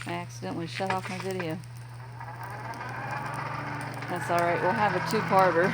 I accidentally shut off my video. That's alright, we'll have a two-parter.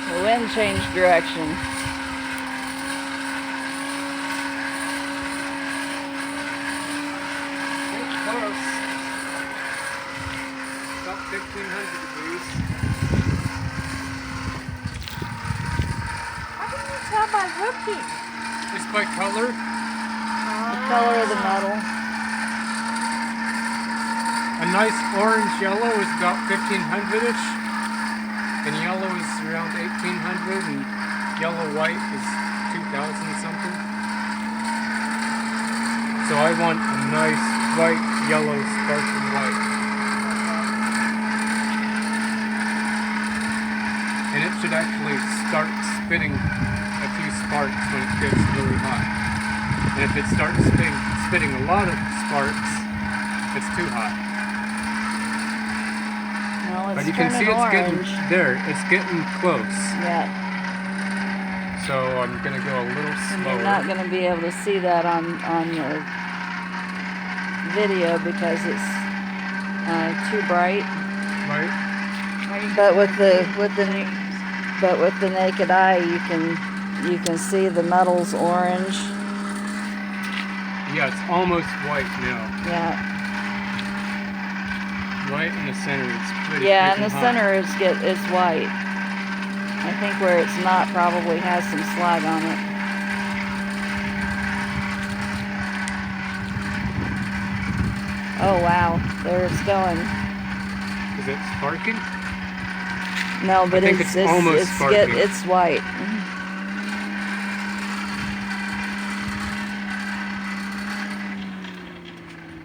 The wind changed direction. It's close. About 1,500 degrees. How can you tell by looking? Just by color. The color of the metal. A nice orange yellow is about 1,500-ish. And yellow is around 1,800, and yellow white is 2,000 something. So I want a nice bright yellow sparkling white. And it should actually start spitting a few sparks when it gets really hot. And if it starts spitting a lot of sparks, it's too hot. Well, But you can see it's getting there. It's getting close. Yeah. So I'm gonna go a little And slower. you're not going to be able to see that on your video because it's too bright. Right? But with the naked eye, you can see the metal's orange. Yeah, it's almost white now. Yeah. Right in the center, it's pretty. Yeah, in the hot. center is white. I think where it's not probably has some slag on it. Oh wow, there it's going. Is it sparking? No, but I think it's almost sparking. It's white.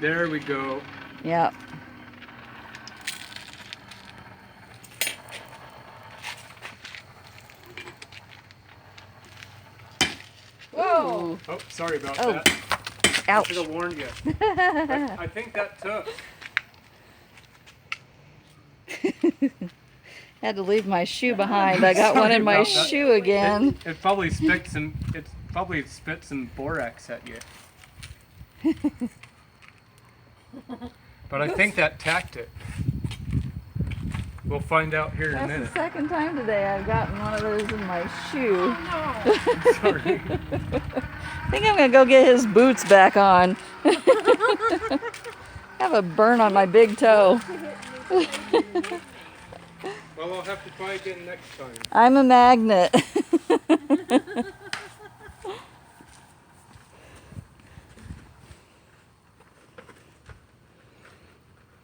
There we go. Yep. Whoa! Oh, sorry about Oh. that. I Ouch. should have warned you. I think that took. Had to leave my shoe behind. I got one in my Sorry about that. shoe again. It probably spit some. It probably spit some borax at you. But I think that tacked it. We'll find out here in a That's minute. the second time today I've gotten one of those in my shoe. I'm sorry. I think I'm gonna go get his boots back on. I have a burn on my big toe. Well, I'll have to try again next time. I'm a magnet.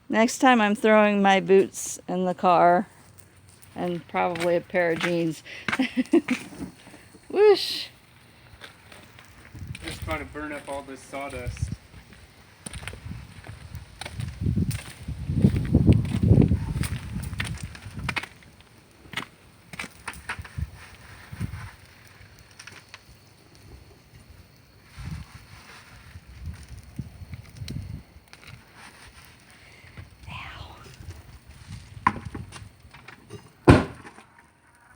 Next time I'm throwing my boots in the car and probably a pair of jeans. Whoosh. Just trying to burn up all this sawdust.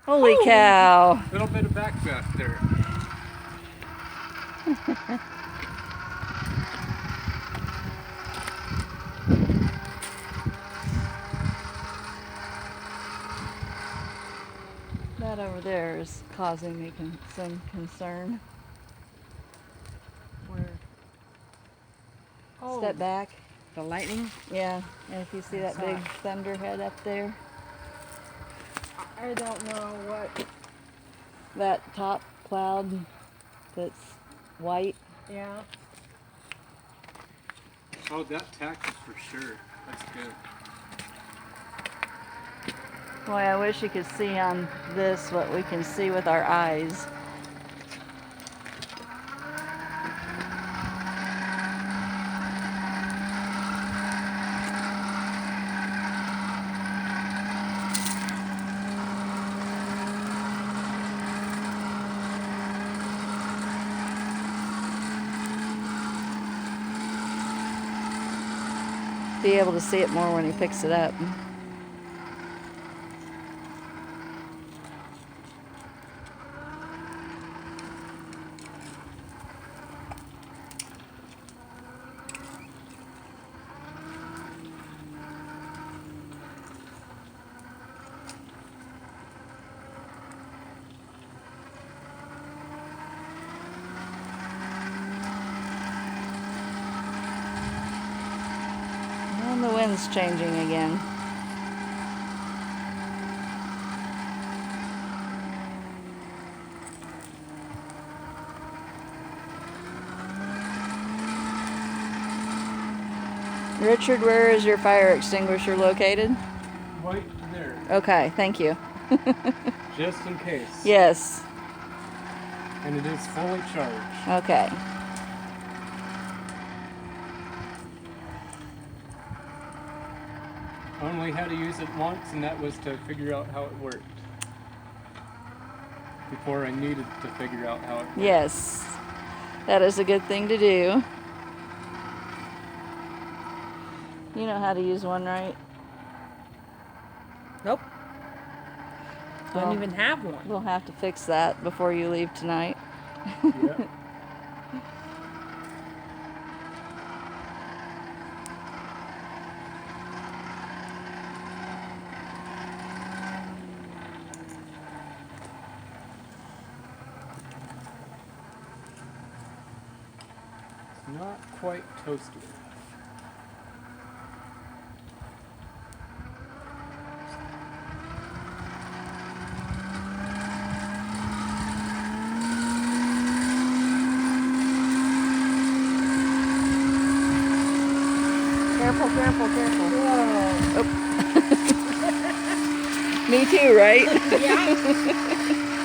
Holy cow. Little bit of backdraft there. That over there is causing me some concern. Where? Oh, Step back. the lightning? Yeah, and if you see that big thunderhead up there, I don't know what. that top cloud that's white. Yeah. Oh, that tack is for sure. That's good. Boy, I wish you could see on this what we can see with our eyes. Be able to see it more when he picks it up. And the wind's changing again. Richard, where is your fire extinguisher located? Right there. Okay, thank you. Just in case. Yes, And it is fully charged. okay. I only had to use it once, and that was to figure out how it worked. Before I needed to figure out how it worked. Yes, that is a good thing to do. You know how to use one, right? Nope. Don't Well, even have one. We'll have to fix that before you leave tonight. Yeah. It's not quite toasted. Careful, careful, careful. Whoa. Me too, right? Yeah.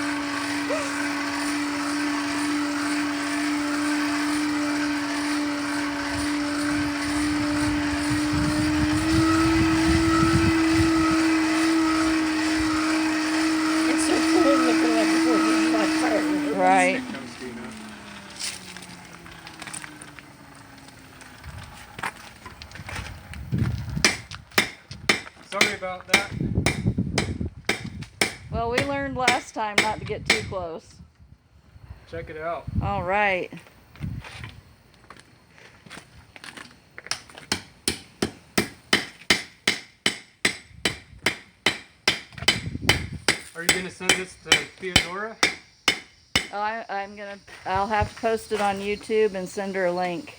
It's so cool looking like a 4th of July fireworks. Right. Toasty enough. Sorry about that. Well, we learned last time not to get too close. Check it out. All right. Are you gonna send this to Theodora? Oh, I'll have to post it on YouTube and send her a link.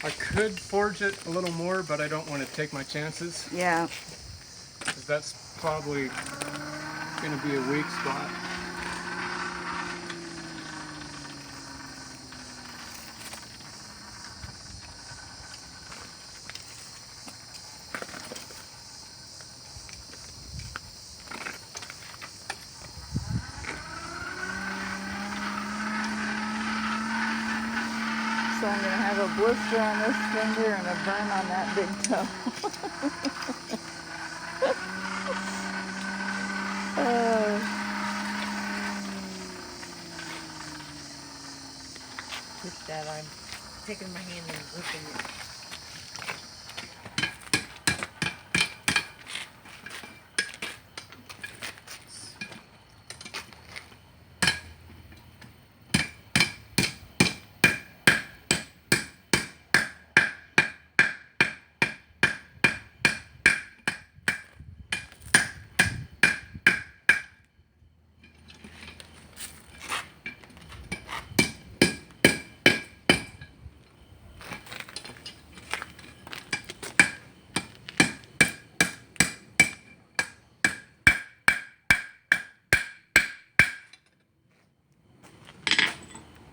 I could forge it a little more, but I don't want to take my chances, Yeah. because that's probably going to be a weak spot. So I'm gonna have a blister on this finger and a burn on that big toe. Oh. With that, I'm taking my hand and looking at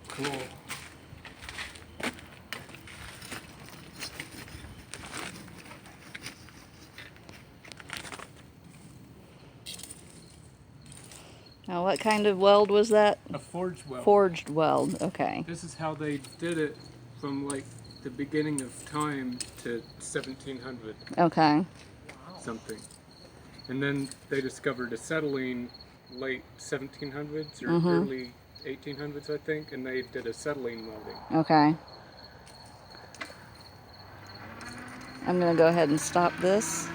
Cool. Now, what kind of weld was that? A forged weld. Forged weld. Okay. This is how they did it from like the beginning of time to 1700 Okay. something. And then they discovered acetylene late 1700s or early 1800s, I think, and they did acetylene welding. Okay. I'm gonna go ahead and stop this.